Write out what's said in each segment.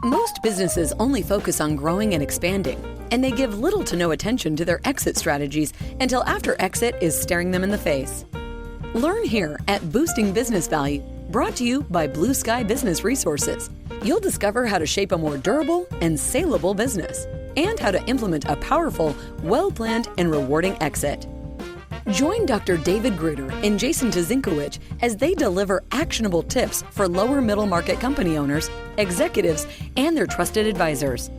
Most businesses only focus on growing and expanding, and they give little to no attention to their exit strategies until after exit is staring them in the face. Learn here at Boosting Business Value, brought to you by Blue Sky Business Resources. You'll discover how to shape a more durable and saleable business, and how to implement a powerful, well-planned, and rewarding exit. Join Dr. David Gruder and Jason Tazinkowicz as they deliver actionable tips for lower middle market company owners, executives, and their trusted advisors.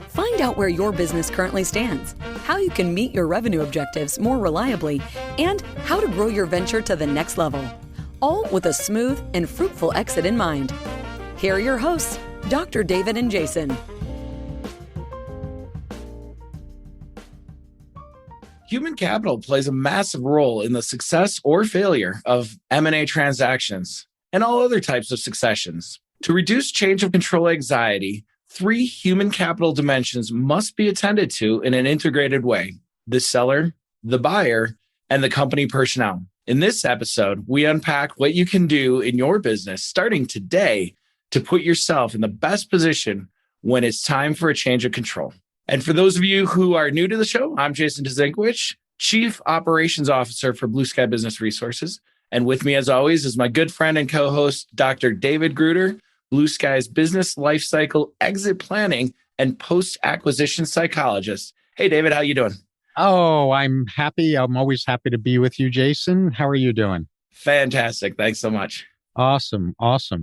Find out where your business currently stands, how you can meet your revenue objectives more reliably, and how to grow your venture to the next level, all with a smooth and fruitful exit in mind. Here are your hosts, Dr. David and Jason. Human capital plays a massive role in the success or failure of M&A transactions and all other types of successions. To reduce change of control anxiety, 3 human capital dimensions must be attended to in an integrated way: the seller, the buyer, and the company personnel. In this episode, we unpack what you can do in your business starting today to put yourself in the best position when it's time for a change of control. And for those of you who are new to the show, I'm Jason Tazinkowicz, Chief Operations Officer for Blue Sky Business Resources. And with me, as always, is my good friend and co-host, Dr. David Gruder, Blue Sky's business lifecycle exit planning and post-acquisition psychologist. Hey, David, how you doing? Oh, I'm happy. I'm always happy to be with you, Jason. How are you doing? Fantastic. Thanks so much. Awesome.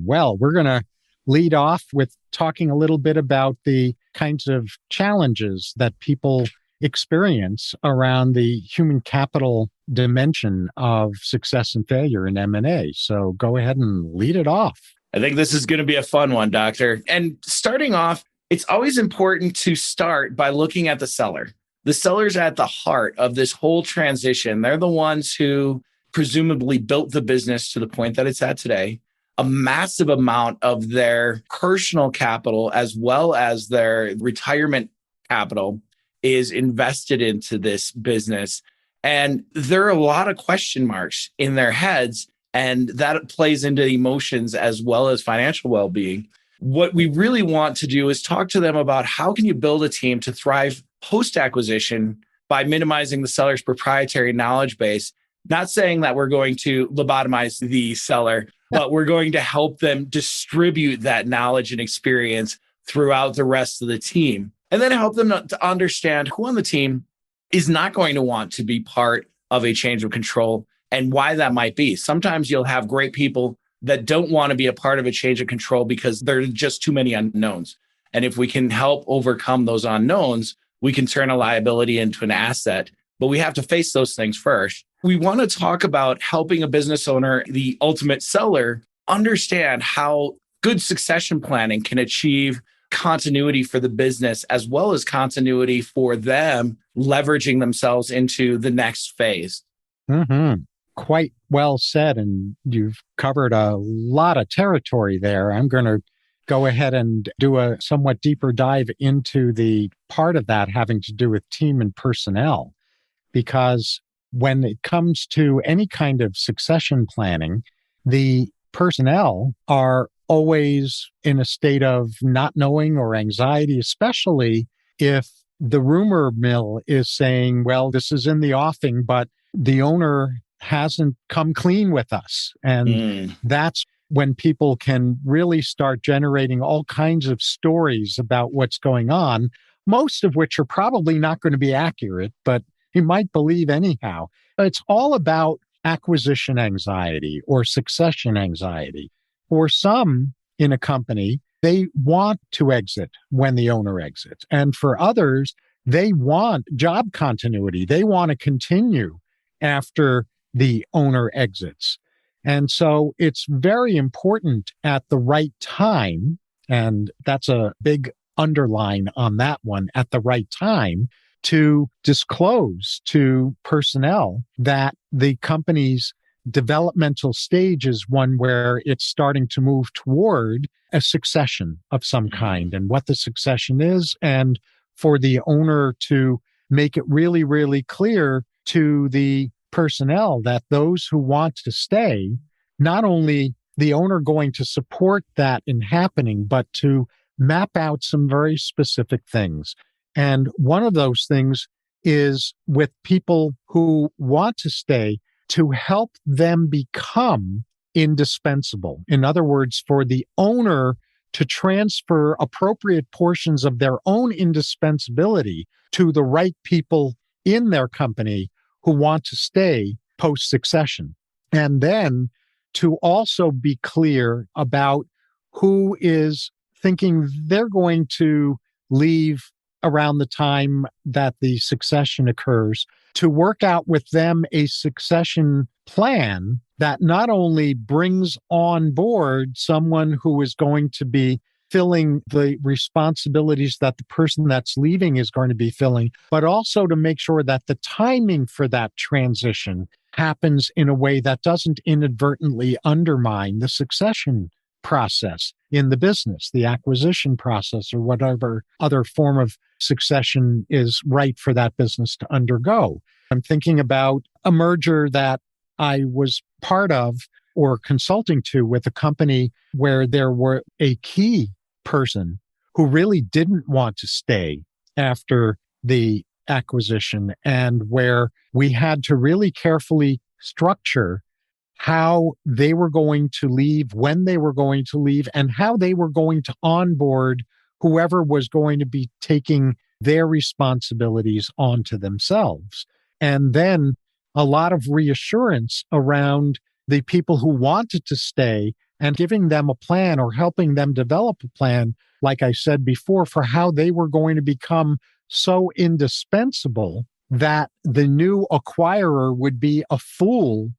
Well, we're going to lead off with talking a little bit about the kinds of challenges that people experience around the human capital dimension of success and failure in M&A. So go ahead and lead it off. I think this is going to be a fun one, Doctor. And starting off, it's always important to start by looking at the seller. The seller's at the heart of this whole transition. They're the ones who presumably built the business to the point that it's at today. A massive amount of their personal capital as well as their retirement capital is invested into this business. And there are a lot of question marks in their heads, and that plays into emotions as well as financial well-being. What we really want to do is talk to them about how can you build a team to thrive post-acquisition by minimizing the seller's proprietary knowledge base. Not saying that we're going to lobotomize the seller, but we're going to help them distribute that knowledge and experience throughout the rest of the team. And then help them to understand who on the team is not going to want to be part of a change of control and why that might be. Sometimes you'll have great people that don't want to be a part of a change of control because there are just too many unknowns. And if we can help overcome those unknowns, we can turn a liability into an asset. But we have to face those things first. We want to talk about helping a business owner, the ultimate seller, understand how good succession planning can achieve continuity for the business as well as continuity for them leveraging themselves into the next phase. Mm-hmm. Quite well said. And you've covered a lot of territory there. I'm going to go ahead and do a somewhat deeper dive into the part of that having to do with team and personnel. Because when it comes to any kind of succession planning, the personnel are always in a state of not knowing or anxiety, especially if the rumor mill is saying, well, this is in the offing, but the owner hasn't come clean with us. And that's when people can really start generating all kinds of stories about what's going on, most of which are probably not going to be accurate, but you might believe anyhow. It's all about acquisition anxiety or succession anxiety. For some in a company, they want to exit when the owner exits. And for others, they want job continuity. They want to continue after the owner exits. And so it's very important at the right time, and that's a big underline on that one, at the right time, to disclose to personnel that the company's developmental stage is one where it's starting to move toward a succession of some kind, and what the succession is, and for the owner to make it really, really clear to the personnel that those who want to stay, not only the owner going to support that in happening, but to map out some very specific things. And one of those things is with people who want to stay, to help them become indispensable. In other words, for the owner to transfer appropriate portions of their own indispensability to the right people in their company who want to stay post succession. And then to also be clear about who is thinking they're going to leave around the time that the succession occurs, to work out with them a succession plan that not only brings on board someone who is going to be filling the responsibilities that the person that's leaving is going to be filling, but also to make sure that the timing for that transition happens in a way that doesn't inadvertently undermine the succession process in the business, the acquisition process, or whatever other form of succession is right for that business to undergo. I'm thinking about a merger that I was part of or consulting to with a company where there were a key person who really didn't want to stay after the acquisition, and where we had to really carefully structure how they were going to leave, when they were going to leave, and how they were going to onboard whoever was going to be taking their responsibilities onto themselves. And then a lot of reassurance around the people who wanted to stay and giving them a plan or helping them develop a plan, like I said before, for how they were going to become so indispensable that the new acquirer would be a fool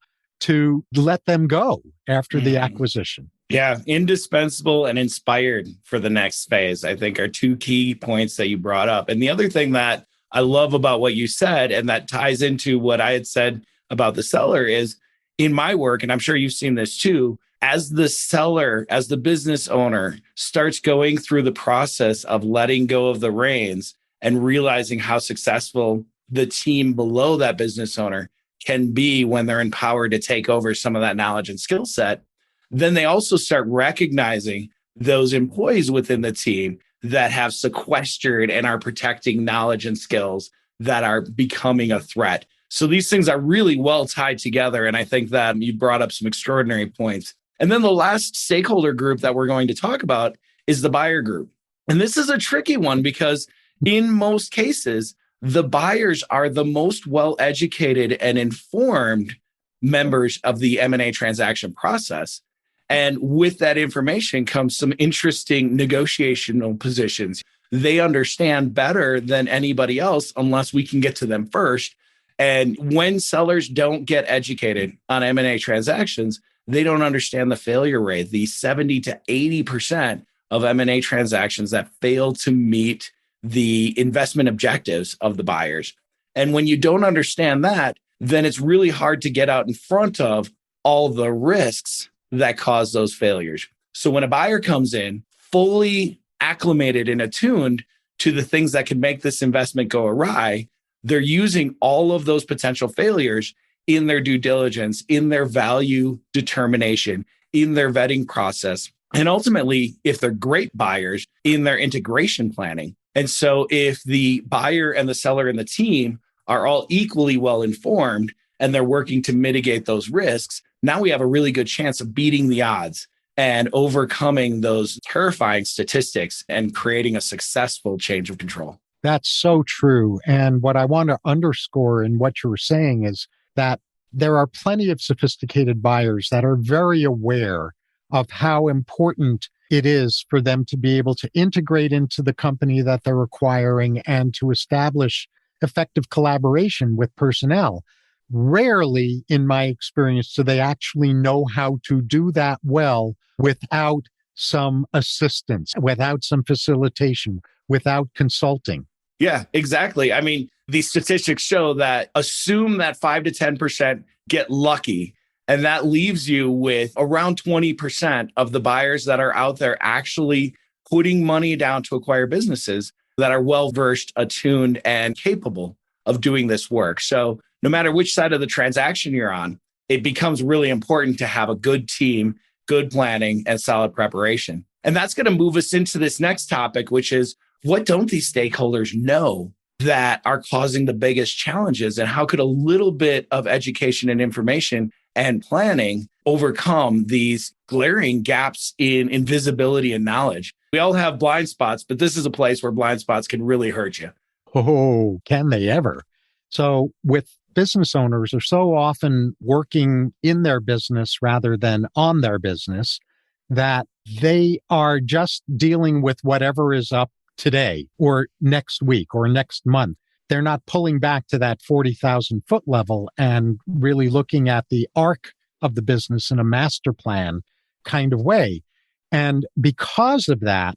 to let them go after the acquisition. Yeah, indispensable and inspired for the next phase, I think, are two key points that you brought up. And the other thing that I love about what you said, and that ties into what I had said about the seller, is in my work, and I'm sure you've seen this too, as the seller, as the business owner starts going through the process of letting go of the reins and realizing how successful the team below that business owner can be when they're empowered to take over some of that knowledge and skill set, then they also start recognizing those employees within the team that have sequestered and are protecting knowledge and skills that are becoming a threat. So these things are really well tied together. And I think that you brought up some extraordinary points. And then the last stakeholder group that we're going to talk about is the buyer group. And this is a tricky one because in most cases, the buyers are the most well-educated and informed members of the M&A transaction process. And with that information comes some interesting negotiational positions. They understand better than anybody else unless we can get to them first. And when sellers don't get educated on M&A transactions, they don't understand the failure rate, the 70 to 80% of M&A transactions that fail to meet the investment objectives of the buyers. And when you don't understand that, then it's really hard to get out in front of all the risks that cause those failures. So when a buyer comes in fully acclimated and attuned to the things that can make this investment go awry, they're using all of those potential failures in their due diligence, in their value determination, in their vetting process, and ultimately, if they're great buyers, in their integration planning. And so if the buyer and the seller and the team are all equally well informed and they're working to mitigate those risks, now we have a really good chance of beating the odds and overcoming those terrifying statistics and creating a successful change of control. That's so true. And what I want to underscore in what you were saying is that there are plenty of sophisticated buyers that are very aware of how important it is for them to be able to integrate into the company that they're acquiring and to establish effective collaboration with personnel. Rarely, in my experience, do they actually know how to do that well without some assistance, without some facilitation, without consulting. Yeah, exactly. I mean, these statistics show that assume that 5 to 10% get lucky. And that leaves you with around 20% of the buyers that are out there actually putting money down to acquire businesses that are well-versed, attuned, and capable of doing this work. So no matter which side of the transaction you're on, it becomes really important to have a good team, good planning, and solid preparation. And that's going to move us into this next topic, which is what don't these stakeholders know that are causing the biggest challenges? And how could a little bit of education and information and planning overcome these glaring gaps in visibility and knowledge? We all have blind spots, but this is a place where blind spots can really hurt you. Oh, can they ever? So with business owners are so often working in their business rather than on their business that they are just dealing with whatever is up today or next week or next month. They're not pulling back to that 40,000 foot level and really looking at the arc of the business in a master plan kind of way. And because of that,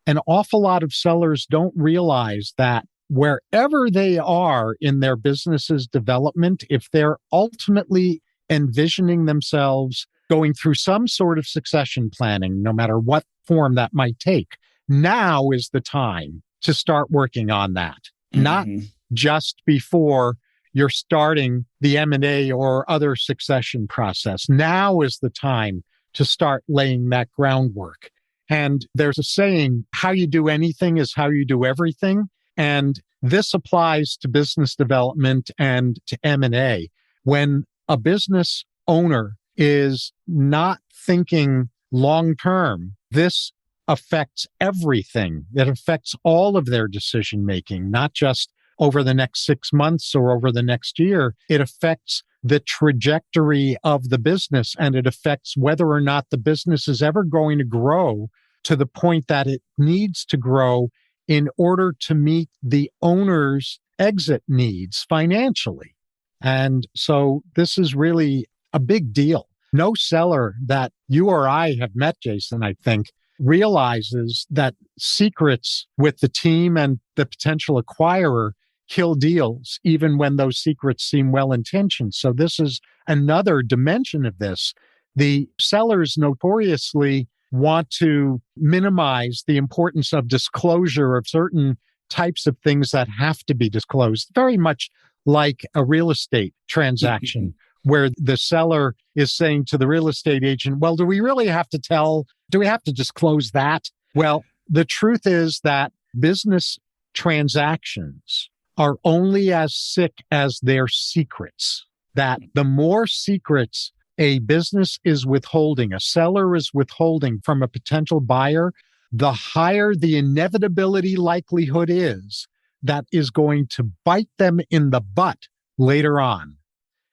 an awful lot of sellers don't realize that wherever they are in their business's development, if they're ultimately envisioning themselves going through some sort of succession planning, no matter what form that might take, now is the time to start working on that, not just before you're starting the M&A or other succession process. Now is the time to start laying that groundwork. And there's a saying, how you do anything is how you do everything. And this applies to business development and to M&A. When a business owner is not thinking long-term, this affects everything. It affects all of their decision-making, not just over the next 6 months or over the next year. It affects the trajectory of the business, and it affects whether or not the business is ever going to grow to the point that it needs to grow in order to meet the owner's exit needs financially. And so this is really a big deal. No seller that you or I have met, Jason, I think, realizes that secrets with the team and the potential acquirer kill deals, even when those secrets seem well-intentioned. So this is another dimension of this. The sellers notoriously want to minimize the importance of disclosure of certain types of things that have to be disclosed, very much like a real estate transaction where the seller is saying to the real estate agent, well, do we have to disclose that? Well, the truth is that business transactions are only as sick as their secrets, that the more secrets a business is withholding, a seller is withholding from a potential buyer, the higher the inevitability likelihood is that is going to bite them in the butt later on.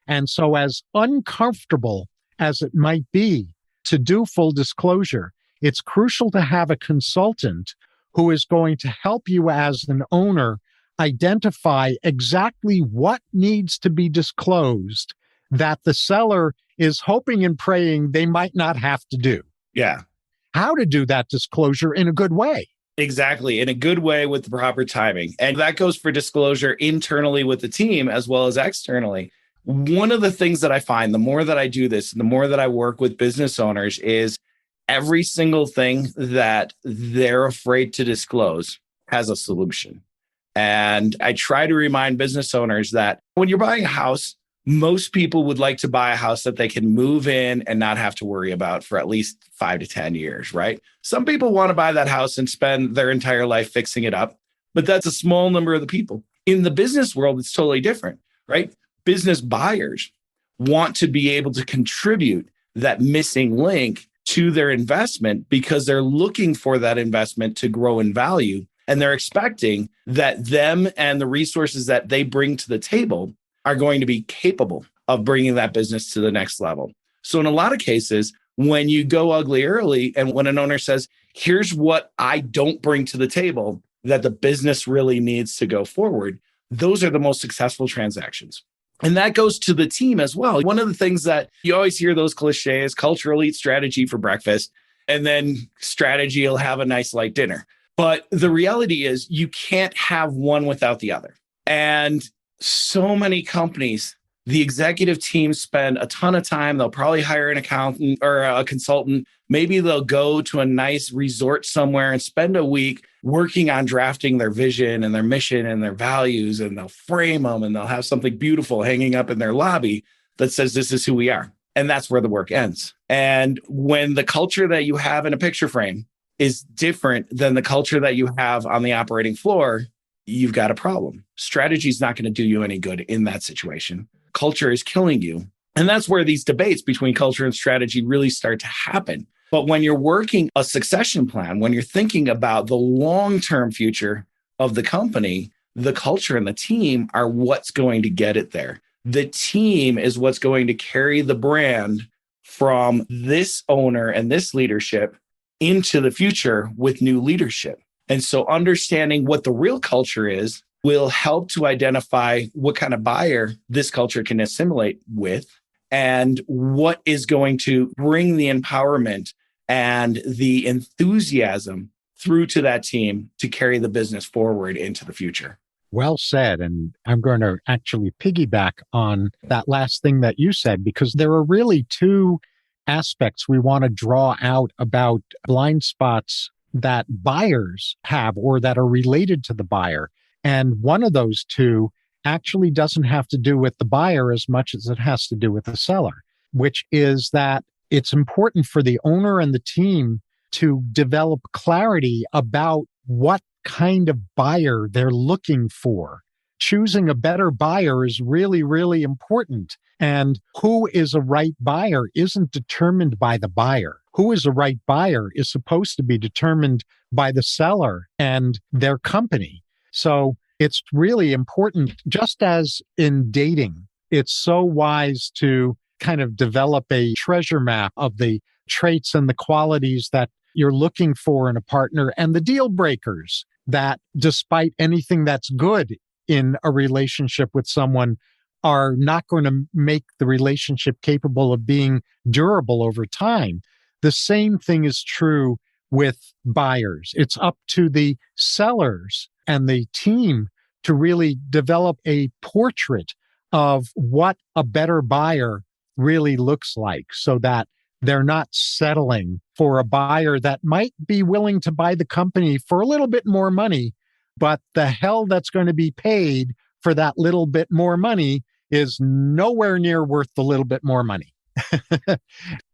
And so as uncomfortable as it might be to do full disclosure, it's crucial to have a consultant who is going to help you as an owner identify exactly what needs to be disclosed that the seller is hoping and praying they might not have to do. Yeah. How to do that disclosure in a good way. Exactly. In a good way with the proper timing. And that goes for disclosure internally with the team as well as externally. One of the things that I find, the more that I do this, the more that I work with business owners, is every single thing that they're afraid to disclose has a solution. And I try to remind business owners that when you're buying a house, most people would like to buy a house that they can move in and not have to worry about for at least 5 to 10 years, right? Some people want to buy that house and spend their entire life fixing it up, but that's a small number of the people. In the business world, it's totally different, right? Business buyers want to be able to contribute that missing link to their investment because they're looking for that investment to grow in value. And they're expecting that them and the resources that they bring to the table are going to be capable of bringing that business to the next level. So in a lot of cases, when you go ugly early and when an owner says, here's what I don't bring to the table that the business really needs to go forward, those are the most successful transactions. And that goes to the team as well. One of the things that you always hear those cliches, cultural eat strategy for breakfast, and then strategy will have a nice light dinner. But the reality is you can't have one without the other. And so many companies, the executive team spend a ton of time. They'll probably hire an accountant or a consultant. Maybe they'll go to a nice resort somewhere and spend a week working on drafting their vision and their mission and their values, and they'll frame them and they'll have something beautiful hanging up in their lobby that says, this is who we are. And that's where the work ends. And when the culture that you have in a picture frame is different than the culture that you have on the operating floor, you've got a problem. Strategy is not going to do you any good in that situation. Culture is killing you. And that's where these debates between culture and strategy really start to happen. But when you're working a succession plan, when you're thinking about the long-term future of the company, the culture and the team are what's going to get it there. The team is what's going to carry the brand from this owner and this leadership into the future with new leadership. And so understanding what the real culture is will help to identify what kind of buyer this culture can assimilate with and what is going to bring the empowerment and the enthusiasm through to that team to carry the business forward into the future. Well said. And I'm going to actually piggyback on that last thing that you said, because there are really two aspects we want to draw out about blind spots that buyers have or that are related to the buyer. And one of those two actually doesn't have to do with the buyer as much as it has to do with the seller, which is that it's important for the owner and the team to develop clarity about what kind of buyer they're looking for. Choosing a better buyer is really, really important. And who is a right buyer isn't determined by the buyer. Who is a right buyer is supposed to be determined by the seller and their company. So it's really important, just as in dating, it's so wise to kind of develop a treasure map of the traits and the qualities that you're looking for in a partner and the deal breakers that, despite anything that's good in a relationship with someone, are not going to make the relationship capable of being durable over time. The same thing is true with buyers. It's up to the sellers and the team to really develop a portrait of what a better buyer really looks like, so that they're not settling for a buyer that might be willing to buy the company for a little bit more money, but the hell that's going to be paid for that little bit more money is nowhere near worth the little bit more money.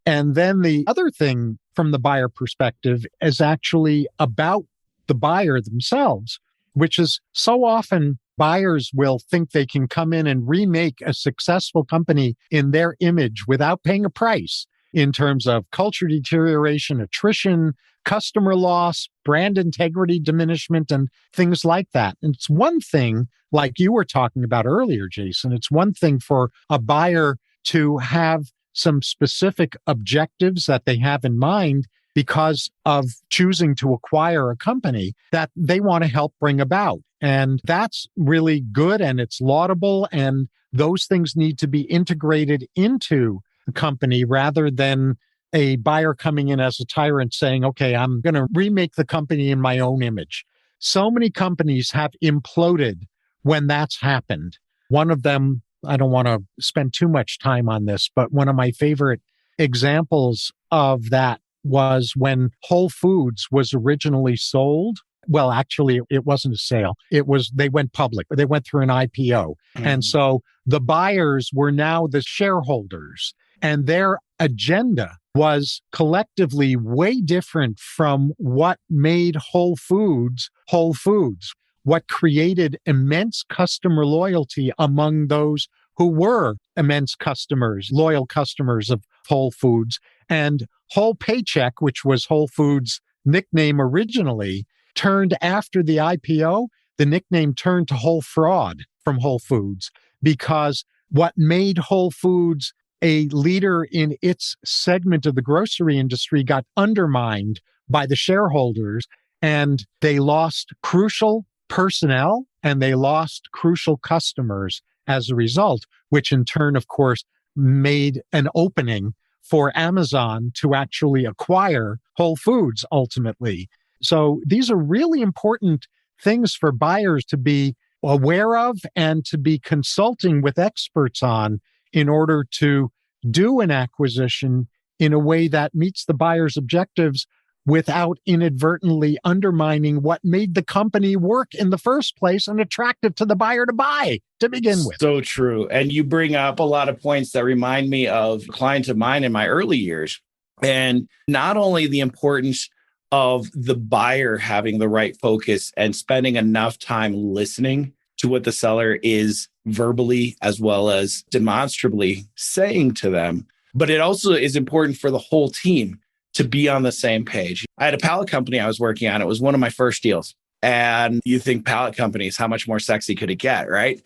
And then the other thing from the buyer perspective is actually about the buyer themselves, which is so often buyers will think they can come in and remake a successful company in their image without paying a price in terms of culture deterioration, attrition, customer loss, brand integrity diminishment, and things like that. And it's one thing, like you were talking about earlier, Jason, it's one thing for a buyer to have some specific objectives that they have in mind because of choosing to acquire a company that they want to help bring about. And that's really good and it's laudable. And those things need to be integrated into the company rather than a buyer coming in as a tyrant saying, okay, I'm going to remake the company in my own image. So many companies have imploded when that's happened. One of them, I don't want to spend too much time on this, but one of my favorite examples of that was when Whole Foods was originally sold. Well, actually, it wasn't a sale. They went public. They went through an IPO. And so the buyers were now the shareholders, and their agenda was collectively way different from what made Whole Foods, what created immense customer loyalty among those who were immense customers, loyal customers of Whole Foods. And Whole Paycheck, which was Whole Foods' nickname originally, turned after the IPO, the nickname turned to Whole Fraud from Whole Foods, because what made Whole Foods a leader in its segment of the grocery industry got undermined by the shareholders, and they lost crucial personnel and they lost crucial customers as a result, which in turn, of course, made an opening for Amazon to actually acquire Whole Foods ultimately. So these are really important things for buyers to be aware of and to be consulting with experts on in order to do an acquisition in a way that meets the buyer's objectives without inadvertently undermining what made the company work in the first place and attractive to the buyer to buy to begin with. So true. And you bring up a lot of points that remind me of clients of mine in my early years. And not only the importance of the buyer having the right focus and spending enough time listening to what the seller is verbally as well as demonstrably saying to them. But it also is important for the whole team to be on the same page. I had a pallet company I was working on. It was one of my first deals. And you think pallet companies, how much more sexy could it get, right?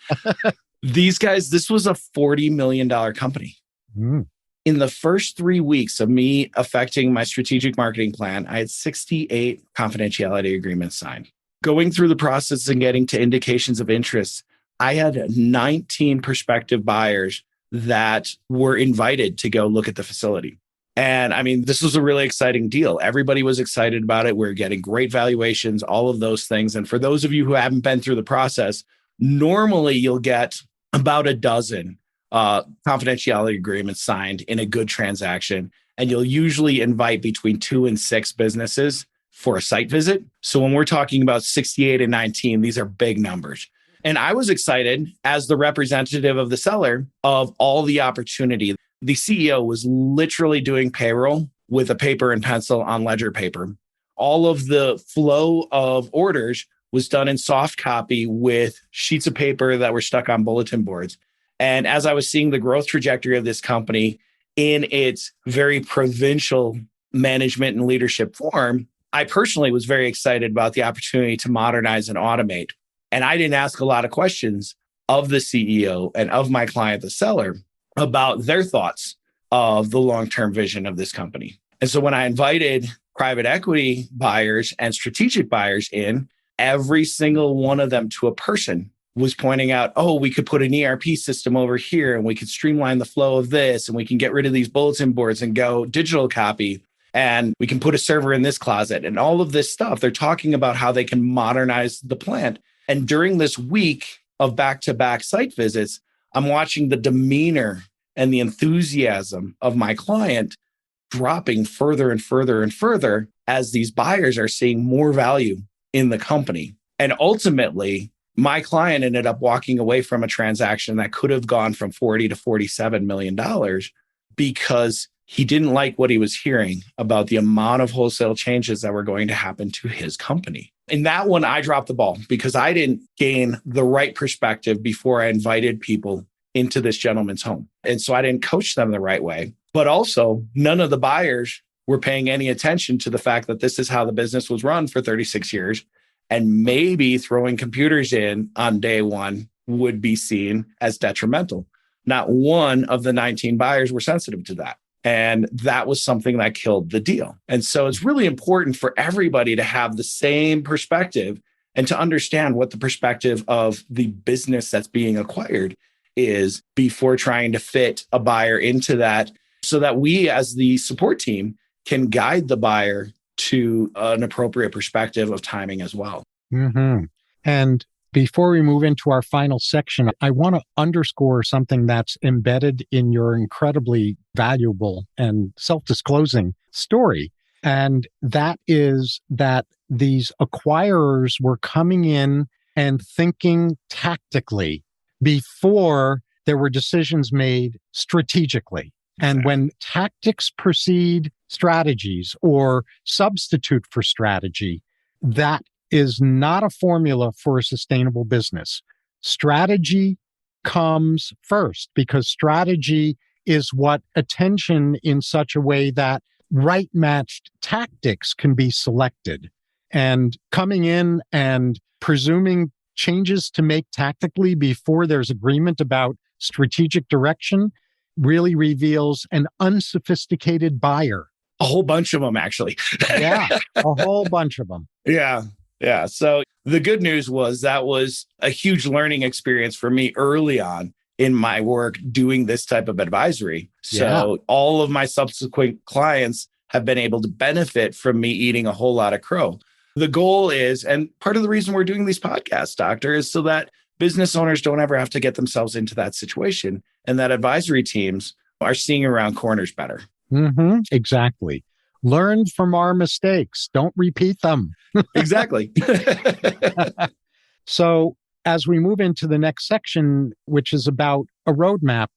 These guys, this was a $40 million company. Mm. In the first 3 weeks of me affecting my strategic marketing plan, I had 68 confidentiality agreements signed. Going through the process and getting to indications of interest, I had 19 prospective buyers that were invited to go look at the facility. And I mean, this was a really exciting deal. Everybody was excited about it. We're getting great valuations, all of those things. And for those of you who haven't been through the process, normally you'll get about a dozen confidentiality agreements signed in a good transaction. And you'll usually invite between 2 and 6 businesses for a site visit. So when we're talking about 68 and 19, these are big numbers. And I was excited as the representative of the seller of all the opportunity. The CEO was literally doing payroll with a paper and pencil on ledger paper. All of the flow of orders was done in soft copy with sheets of paper that were stuck on bulletin boards. And as I was seeing the growth trajectory of this company in its very provincial management and leadership form, I personally was very excited about the opportunity to modernize and automate. And I didn't ask a lot of questions of the CEO and of my client, the seller, about their thoughts of the long-term vision of this company. And so when I invited private equity buyers and strategic buyers in, every single one of them to a person was pointing out, oh, we could put an ERP system over here and we could streamline the flow of this and we can get rid of these bulletin boards and go digital copy and we can put a server in this closet and all of this stuff. They're talking about how they can modernize the plant. And during this week of back-to-back site visits, I'm watching the demeanor and the enthusiasm of my client dropping further and further and further as these buyers are seeing more value in the company. And ultimately, my client ended up walking away from a transaction that could have gone from $40 to $47 million because he didn't like what he was hearing about the amount of wholesale changes that were going to happen to his company. In that one, I dropped the ball because I didn't gain the right perspective before I invited people into this gentleman's home. And so I didn't coach them the right way. But also, none of the buyers were paying any attention to the fact that this is how the business was run for 36 years. And maybe throwing computers in on day one would be seen as detrimental. Not one of the 19 buyers were sensitive to that. And that was something that killed the deal. And so it's really important for everybody to have the same perspective and to understand what the perspective of the business that's being acquired is before trying to fit a buyer into that so that we as the support team can guide the buyer to an appropriate perspective of timing as well. Mm-hmm. And before we move into our final section, I want to underscore something that's embedded in your incredibly valuable and self-disclosing story. And that is that these acquirers were coming in and thinking tactically before there were decisions made strategically. And when tactics precede strategies or substitute for strategy, that is not a formula for a sustainable business. Strategy comes first because strategy is what attention in such a way that right matched tactics can be selected. And coming in and presuming changes to make tactically before there's agreement about strategic direction really reveals an unsophisticated buyer. A whole bunch of them, actually. Yeah, a whole bunch of them. Yeah. Yeah. So the good news was that was a huge learning experience for me early on in my work doing this type of advisory. So all of my subsequent clients have been able to benefit from me eating a whole lot of crow. The goal is, and part of the reason we're doing these podcasts, Doctor, is so that business owners don't ever have to get themselves into that situation and that advisory teams are seeing around corners better. Mm-hmm, exactly. Learn from our mistakes. Don't repeat them. Exactly. So as we move into the next section, which is about a roadmap,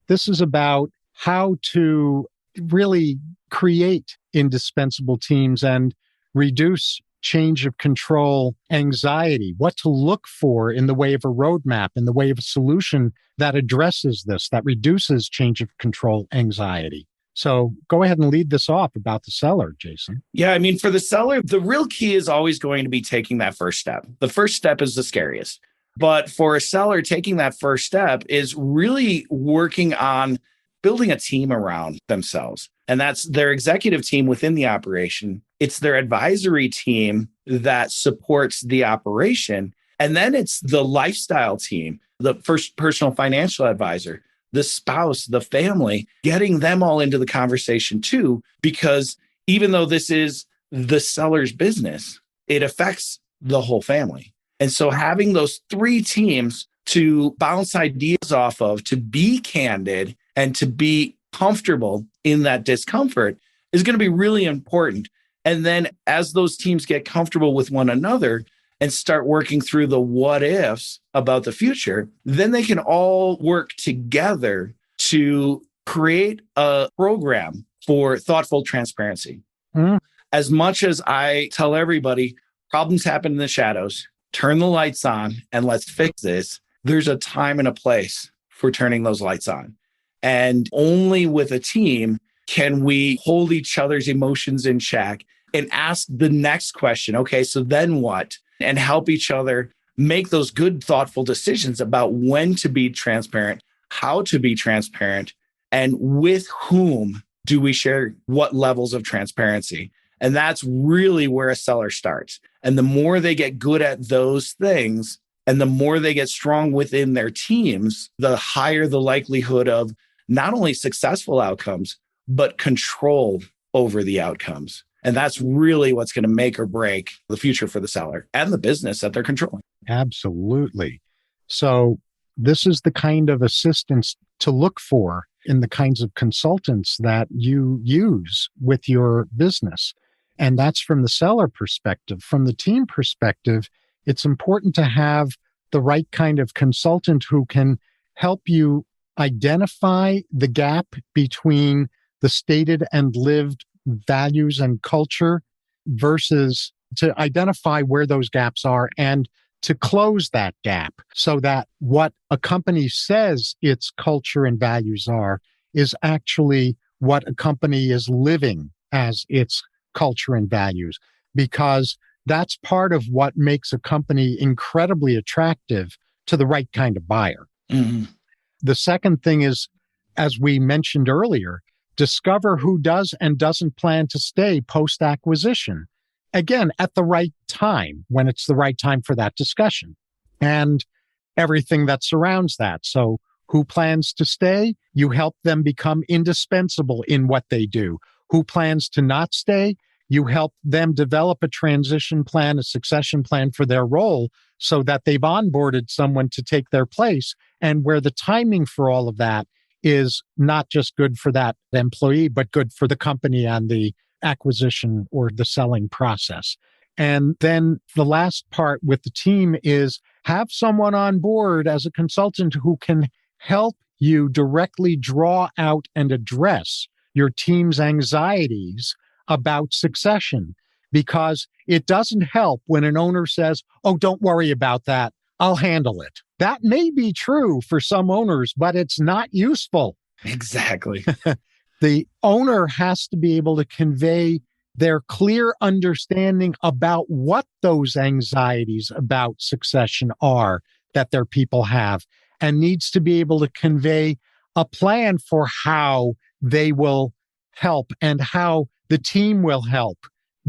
this is about how to really create indispensable teams and reduce change of control anxiety, what to look for in the way of a roadmap, in the way of a solution that addresses this, that reduces change of control anxiety. So go ahead and lead this off about the seller, Jason. Yeah, I mean, for the seller, the real key is always going to be taking that first step. The first step is the scariest. But for a seller, taking that first step is really working on building a team around themselves. And that's their executive team within the operation. It's their advisory team that supports the operation. And then it's the lifestyle team, the first personal financial advisor, the spouse, the family, getting them all into the conversation too, because even though this is the seller's business, it affects the whole family. And so having those three teams to bounce ideas off of, to be candid and to be comfortable in that discomfort is going to be really important. And then as those teams get comfortable with one another and start working through the what ifs about the future, then they can all work together to create a program for thoughtful transparency. As much as I tell everybody, problems happen in the shadows, turn the lights on and let's fix this, there's a time and a place for turning those lights on. And only with a team can we hold each other's emotions in check and ask the next question. Okay, so then what? And help each other make those good, thoughtful decisions about when to be transparent, how to be transparent, and with whom do we share what levels of transparency. And that's really where a seller starts. And the more they get good at those things, and the more they get strong within their teams, the higher the likelihood of not only successful outcomes, but control over the outcomes. And that's really what's going to make or break the future for the seller and the business that they're controlling. Absolutely. So this is the kind of assistance to look for in the kinds of consultants that you use with your business. And that's from the seller perspective. From the team perspective, it's important to have the right kind of consultant who can help you identify the gap between the stated and lived values and culture versus to identify where those gaps are and to close that gap so that what a company says its culture and values are is actually what a company is living as its culture and values, because that's part of what makes a company incredibly attractive to the right kind of buyer. Mm-hmm. The second thing is, as we mentioned earlier, discover who does and doesn't plan to stay post-acquisition. Again, at the right time, when it's the right time for that discussion and everything that surrounds that. So who plans to stay? You help them become indispensable in what they do. Who plans to not stay? You help them develop a transition plan, a succession plan for their role so that they've onboarded someone to take their place, and where the timing for all of that is not just good for that employee, but good for the company and the acquisition or the selling process. And then the last part with the team is have someone on board as a consultant who can help you directly draw out and address your team's anxieties about succession, because it doesn't help when an owner says, "Oh, don't worry about that. I'll handle it." That may be true for some owners, but it's not useful. Exactly. The owner has to be able to convey their clear understanding about what those anxieties about succession are that their people have, and needs to be able to convey a plan for how they will help and how the team will help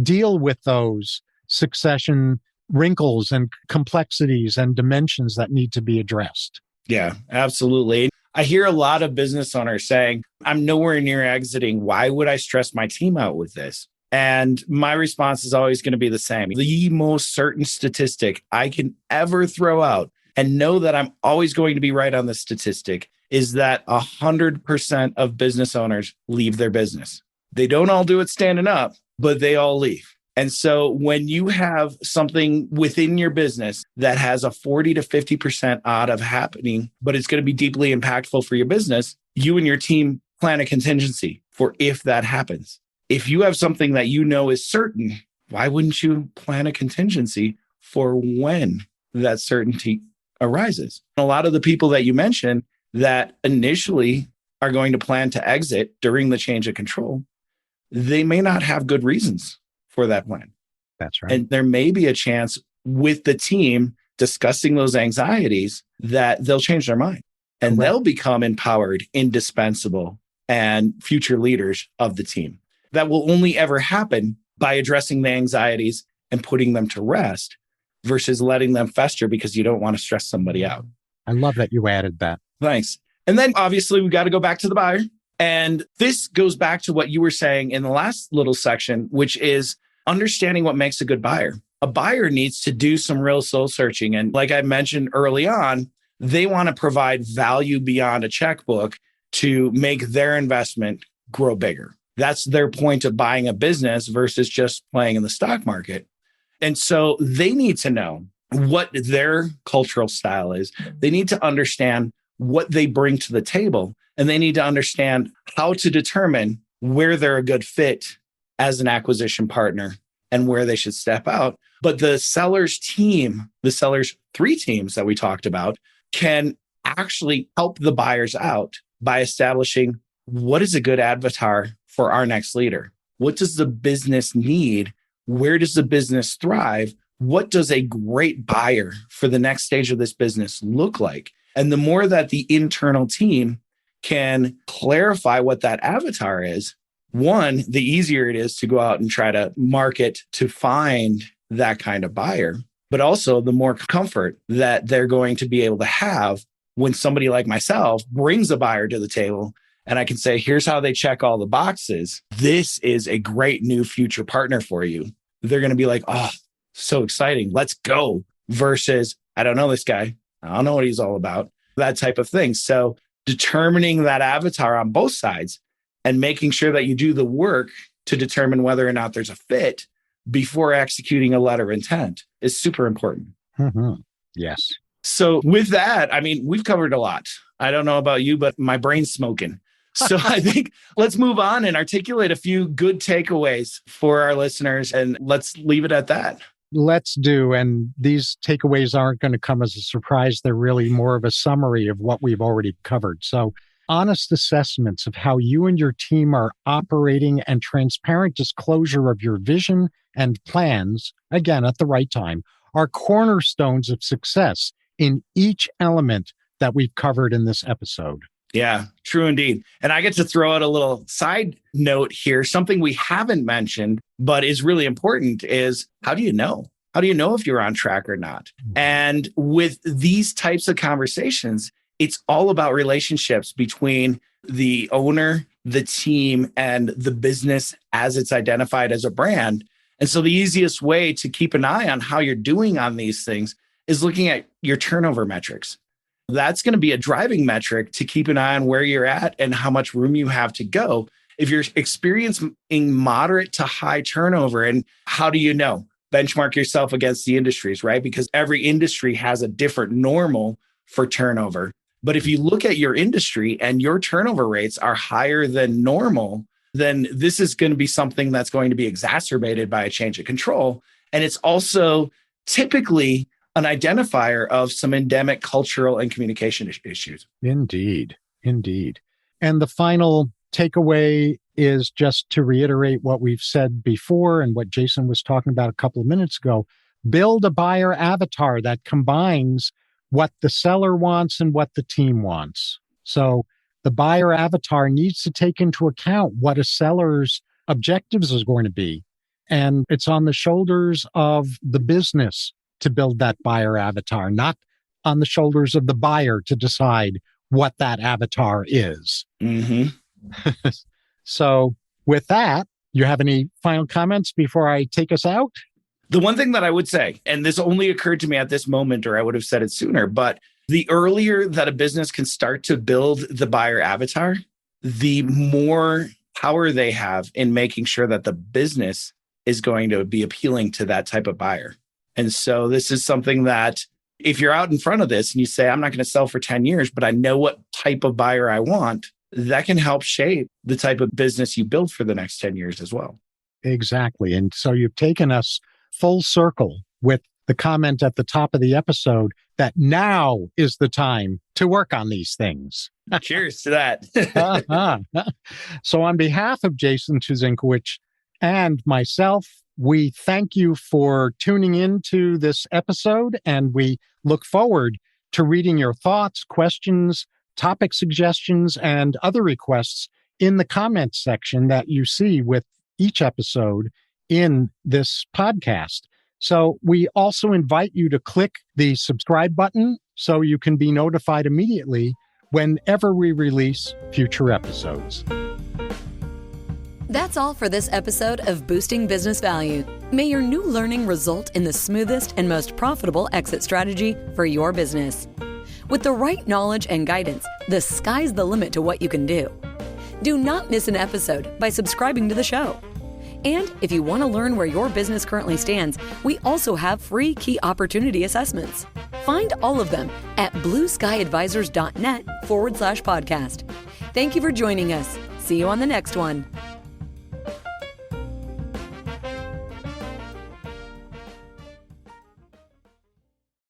deal with those succession wrinkles and complexities and dimensions that need to be addressed. Yeah, absolutely. I hear a lot of business owners saying, I'm nowhere near exiting. Why would I stress my team out with this? And my response is always going to be the same. The most certain statistic I can ever throw out and know that I'm always going to be right on the statistic is that 100% of business owners leave their business. They don't all do it standing up, but they all leave. And so when you have something within your business that has a 40 to 50% odd of happening, but it's going to be deeply impactful for your business, you and your team plan a contingency for if that happens. If you have something that you know is certain, why wouldn't you plan a contingency for when that certainty arises? A lot of the people that you mentioned that initially are going to plan to exit during the change of control, they may not have good reasons for that plan. That's right. And there may be a chance with the team discussing those anxieties that they'll change their mind and they'll become empowered, indispensable, and future leaders of the team. That will only ever happen by addressing the anxieties and putting them to rest versus letting them fester because you don't want to stress somebody out. I love that you added that. Thanks. And then obviously we got to go back to the buyer. And this goes back to what you were saying in the last little section, which is understanding what makes a good buyer. A buyer needs to do some real soul searching. And like I mentioned early on, they want to provide value beyond a checkbook to make their investment grow bigger. That's their point of buying a business versus just playing in the stock market. And so they need to know what their cultural style is. They need to understand what they bring to the table, and they need to understand how to determine where they're a good fit as an acquisition partner and where they should step out. But the seller's team, the seller's 3 teams that we talked about, can actually help the buyers out by establishing what is a good avatar for our next leader? What does the business need? Where does the business thrive? What does a great buyer for the next stage of this business look like? And the more that the internal team can clarify what that avatar is, one, the easier it is to go out and try to market to find that kind of buyer, but also the more comfort that they're going to be able to have when somebody like myself brings a buyer to the table and I can say, here's how they check all the boxes. This is a great new future partner for you. They're going to be like, oh, so exciting. Let's go. Versus, I don't know this guy. I don't know what he's all about. That type of thing. So determining that avatar on both sides and making sure that you do the work to determine whether or not there's a fit before executing a letter of intent is super important. Mm-hmm. Yes. So with that, I mean, we've covered a lot. I don't know about you, but my brain's smoking. So I think let's move on and articulate a few good takeaways for our listeners, and let's leave it at that. Let's do. And these takeaways aren't going to come as a surprise. They're really more of a summary of what we've already covered. So honest assessments of how you and your team are operating and transparent disclosure of your vision and plans, again, at the right time, are cornerstones of success in each element that we've covered in this episode. Yeah, true indeed. And I get to throw out a little side note here. Something we haven't mentioned, but is really important is how do you know? How do you know if you're on track or not? And with these types of conversations, it's all about relationships between the owner, the team, and the business as it's identified as a brand. And so the easiest way to keep an eye on how you're doing on these things is looking at your turnover metrics. That's going to be a driving metric to keep an eye on where you're at and how much room you have to go. If you're experiencing moderate to high turnover, and how do you know? Benchmark yourself against the industries, right? Because every industry has a different normal for turnover. But if you look at your industry and your turnover rates are higher than normal, then this is going to be something that's going to be exacerbated by a change of control. And it's also typically an identifier of some endemic cultural and communication issues. Indeed. Indeed. And the final takeaway is just to reiterate what we've said before and what Jason was talking about a couple of minutes ago. Build a buyer avatar that combines what the seller wants and what the team wants. So the buyer avatar needs to take into account what a seller's objectives is going to be. And it's on the shoulders of the business to build that buyer avatar, not on the shoulders of the buyer to decide what that avatar is. Mm-hmm. So with that, you have any final comments before I take us out? The one thing that I would say, and this only occurred to me at this moment, or I would have said it sooner, but the earlier that a business can start to build the buyer avatar, the more power they have in making sure that the business is going to be appealing to that type of buyer. And so this is something that if you're out in front of this and you say, I'm not going to sell for 10 years, but I know what type of buyer I want, that can help shape the type of business you build for the next 10 years as well. Exactly. And so you've taken us full circle with the comment at the top of the episode that now is the time to work on these things. Cheers to that. So on behalf of Jason Tuzinkowicz and myself, we thank you for tuning into this episode, and we look forward to reading your thoughts, questions, topic suggestions, and other requests in the comments section that you see with each episode in this podcast. So we also invite you to click the subscribe button so you can be notified immediately whenever we release future episodes. That's all for this episode of Boosting Business Value. May your new learning result in the smoothest and most profitable exit strategy for your business. With the right knowledge and guidance, the sky's the limit to what you can do. Do not miss an episode by subscribing to the show. And if you want to learn where your business currently stands, we also have free key opportunity assessments. Find all of them at blueskyadvisors.net/podcast. Thank you for joining us. See you on the next one.